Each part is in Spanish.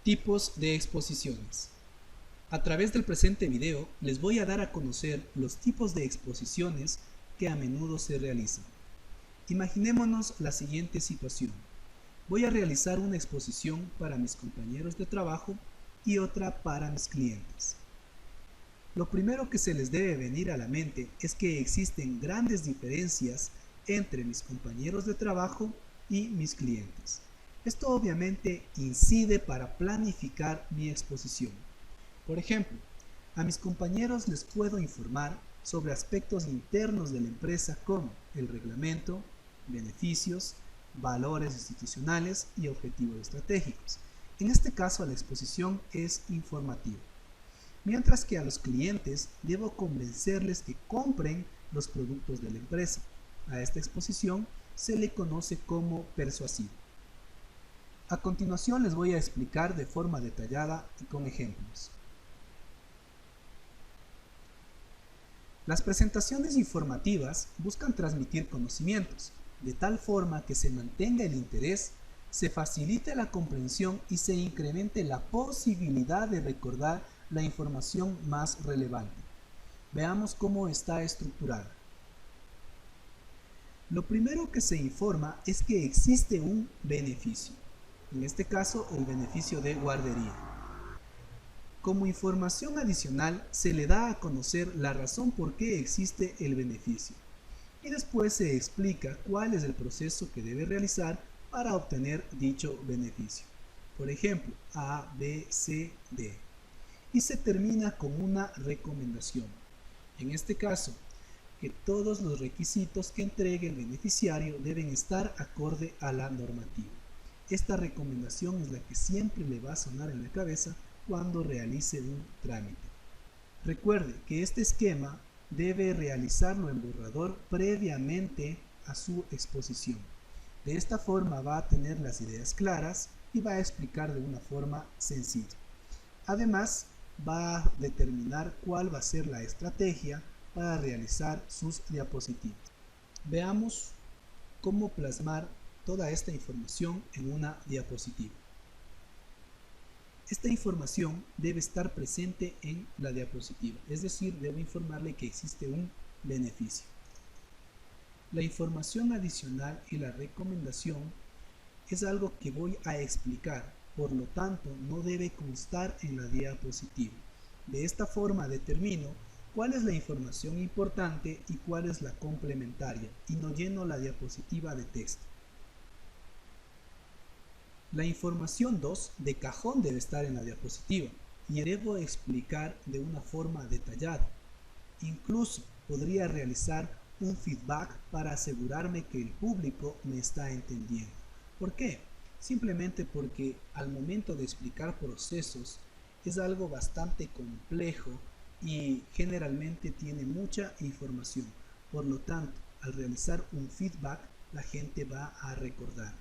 Tipos de exposiciones. A través del presente video les voy a dar a conocer los tipos de exposiciones que a menudo se realizan. Imaginémonos la siguiente situación. Voy a realizar una exposición para mis compañeros de trabajo y otra para mis clientes. Lo primero que se les debe venir a la mente es que existen grandes diferencias entre mis compañeros de trabajo y mis clientes. Esto obviamente incide para planificar mi exposición. Por ejemplo, a mis compañeros les puedo informar sobre aspectos internos de la empresa como el reglamento, beneficios, valores institucionales y objetivos estratégicos. En este caso, la exposición es informativa. Mientras que a los clientes debo convencerles que compren los productos de la empresa. A esta exposición se le conoce como persuasiva. A continuación les voy a explicar de forma detallada y con ejemplos. Las presentaciones informativas buscan transmitir conocimientos, de tal forma que se mantenga el interés, se facilite la comprensión y se incremente la posibilidad de recordar la información más relevante. Veamos cómo está estructurada. Lo primero que se informa es que existe un beneficio, en este caso el beneficio de guardería. Como información adicional se le da a conocer la razón por qué existe el beneficio y después se explica cuál es el proceso que debe realizar para obtener dicho beneficio. Por ejemplo, A, B, C, D. Y se termina con una recomendación. En este caso, que todos los requisitos que entregue el beneficiario deben estar acorde a la normativa. Esta recomendación es la que siempre le va a sonar en la cabeza cuando realice un trámite. Recuerde que este esquema debe realizarlo en borrador previamente a su exposición. De esta forma va a tener las ideas claras y va a explicar de una forma sencilla. Además, va a determinar cuál va a ser la estrategia para realizar sus diapositivas. Veamos cómo plasmar toda esta información en una diapositiva. Esta información debe estar presente en la diapositiva, es decir, debo informarle que existe un beneficio. La información adicional y la recomendación es algo que voy a explicar, por lo tanto no debe constar en la diapositiva. De esta forma determino cuál es la información importante y cuál es la complementaria y no lleno la diapositiva de texto. La información 2 de cajón debe estar en la diapositiva y debo explicar de una forma detallada. Incluso podría realizar un feedback para asegurarme que el público me está entendiendo. ¿Por qué? Simplemente porque al momento de explicar procesos es algo bastante complejo y generalmente tiene mucha información. Por lo tanto, al realizar un feedback, la gente va a recordar.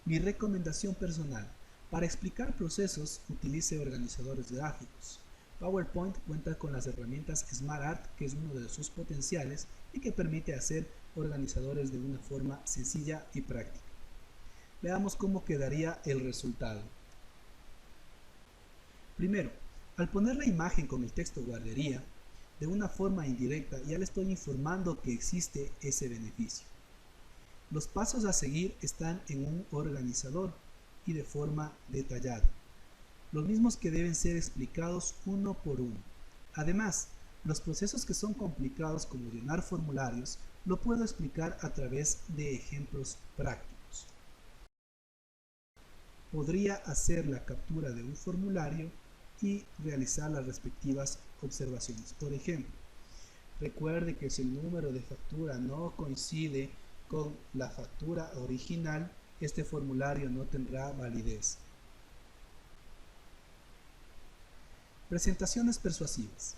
Mi recomendación personal: para explicar procesos, utilice organizadores gráficos. PowerPoint cuenta con las herramientas SmartArt, que es uno de sus potenciales y que permite hacer organizadores de una forma sencilla y práctica. Veamos cómo quedaría el resultado. Primero, al poner la imagen con el texto guardería, de una forma indirecta ya le estoy informando que existe ese beneficio. Los pasos a seguir están en un organizador y de forma detallada, los mismos que deben ser explicados uno por uno. Además, los procesos que son complicados como llenar formularios lo puedo explicar a través de ejemplos prácticos. Podría hacer la captura de un formulario y realizar las respectivas observaciones. Por ejemplo, recuerde que si el número de factura no coincide con la factura original, este formulario no tendrá validez. Presentaciones persuasivas.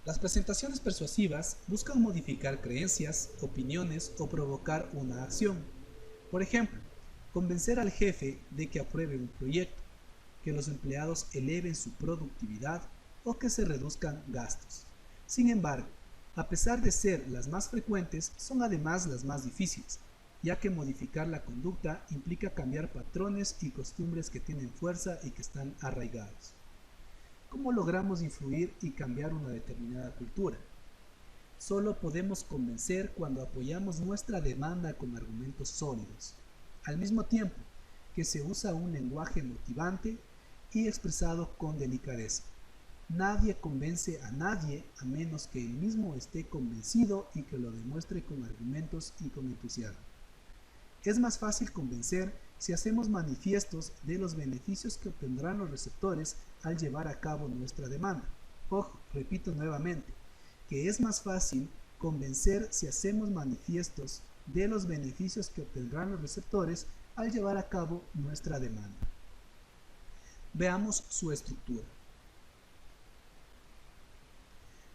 Las presentaciones persuasivas buscan modificar creencias, opiniones o provocar una acción. Por ejemplo, convencer al jefe de que apruebe un proyecto, que los empleados eleven su productividad o que se reduzcan gastos. Sin embargo, a pesar de ser las más frecuentes, son además las más difíciles. ya que modificar la conducta implica cambiar patrones y costumbres que tienen fuerza y que están arraigados. ¿Cómo logramos influir y cambiar una determinada cultura? Solo podemos convencer cuando apoyamos nuestra demanda con argumentos sólidos, al mismo tiempo que se usa un lenguaje motivante y expresado con delicadeza. Nadie convence a nadie a menos que él mismo esté convencido y que lo demuestre con argumentos y con entusiasmo. Es más fácil convencer si hacemos manifiestos de los beneficios que obtendrán los receptores al llevar a cabo nuestra demanda. Ojo, repito nuevamente, que es más fácil convencer si hacemos manifiestos de los beneficios que obtendrán los receptores al llevar a cabo nuestra demanda. Veamos su estructura.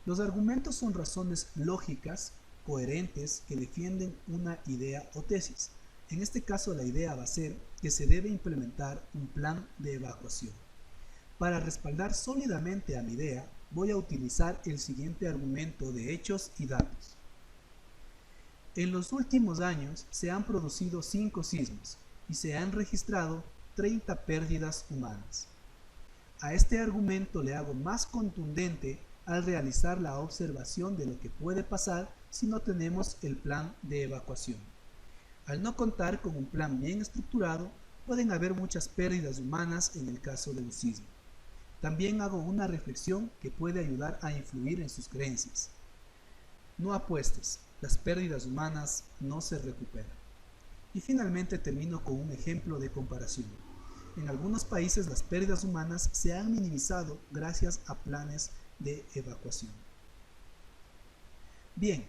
Los argumentos son razones lógicas, coherentes, que defienden una idea o tesis. En este caso, la idea va a ser que se debe implementar un plan de evacuación. Para respaldar sólidamente a mi idea, voy a utilizar el siguiente argumento de hechos y datos. En los últimos años se han producido 5 sismos y se han registrado 30 pérdidas humanas. A este argumento le hago más contundente al realizar la observación de lo que puede pasar si no tenemos el plan de evacuación. Al no contar con un plan bien estructurado, pueden haber muchas pérdidas humanas en el caso de un sismo. También hago una reflexión que puede ayudar a influir en sus creencias. No apuestes, las pérdidas humanas no se recuperan. Y finalmente termino con un ejemplo de comparación. En algunos países las pérdidas humanas se han minimizado gracias a planes de evacuación. Bien,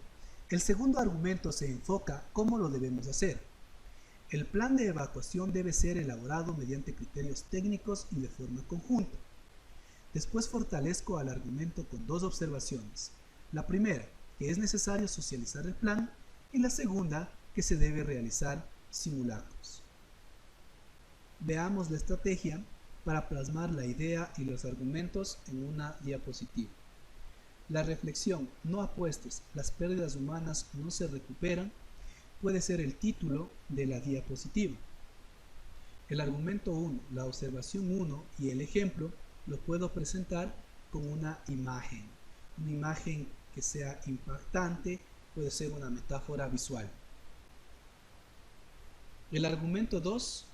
el segundo argumento se enfoca cómo lo debemos hacer. El plan de evacuación debe ser elaborado mediante criterios técnicos y de forma conjunta. Después fortalezco al argumento con 2 observaciones. La primera, que es necesario socializar el plan, y la segunda, que se debe realizar simulacros. Veamos la estrategia para plasmar la idea y los argumentos en una diapositiva. La reflexión "no apuestes, las pérdidas humanas no se recuperan" puede ser el título de la diapositiva. El argumento 1, la observación 1 y el ejemplo lo puedo presentar con una imagen que sea impactante, puede ser una metáfora visual. El argumento 2,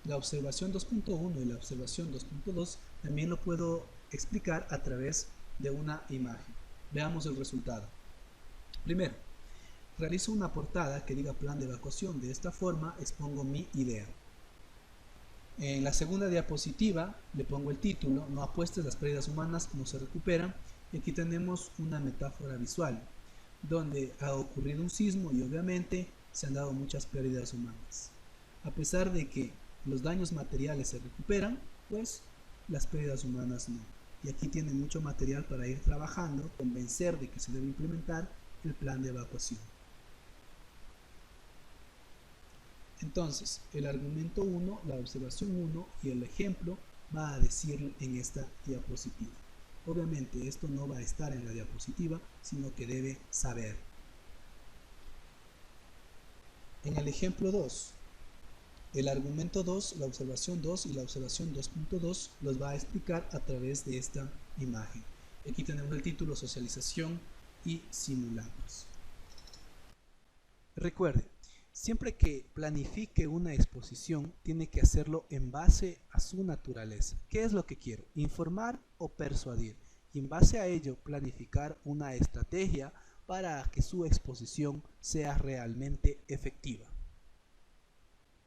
la observación 2.1 y la observación 2.2 también lo puedo explicar a través de una imagen. Veamos el resultado. Primero, realizo una portada que diga plan de evacuación. De esta forma expongo mi idea. En la segunda diapositiva le pongo el título, "No apuestes, las pérdidas humanas no se recuperan", y aquí tenemos una metáfora visual donde ha ocurrido un sismo y obviamente se han dado muchas pérdidas humanas. A pesar de que los daños materiales se recuperan, pues las pérdidas humanas no. Y aquí tiene mucho material para ir trabajando, convencer de que se debe implementar el plan de evacuación. Entonces, el argumento 1, la observación 1 y el ejemplo va a decir en esta diapositiva. Obviamente esto no va a estar en la diapositiva, sino que debe saber. En el ejemplo 2, el argumento 2, la observación 2 y la observación 2.2 los va a explicar a través de esta imagen. Aquí tenemos el título, socialización y simulacros. Recuerde, siempre que planifique una exposición, tiene que hacerlo en base a su naturaleza. ¿Qué es lo que quiero? Informar o persuadir. Y en base a ello, planificar una estrategia para que su exposición sea realmente efectiva.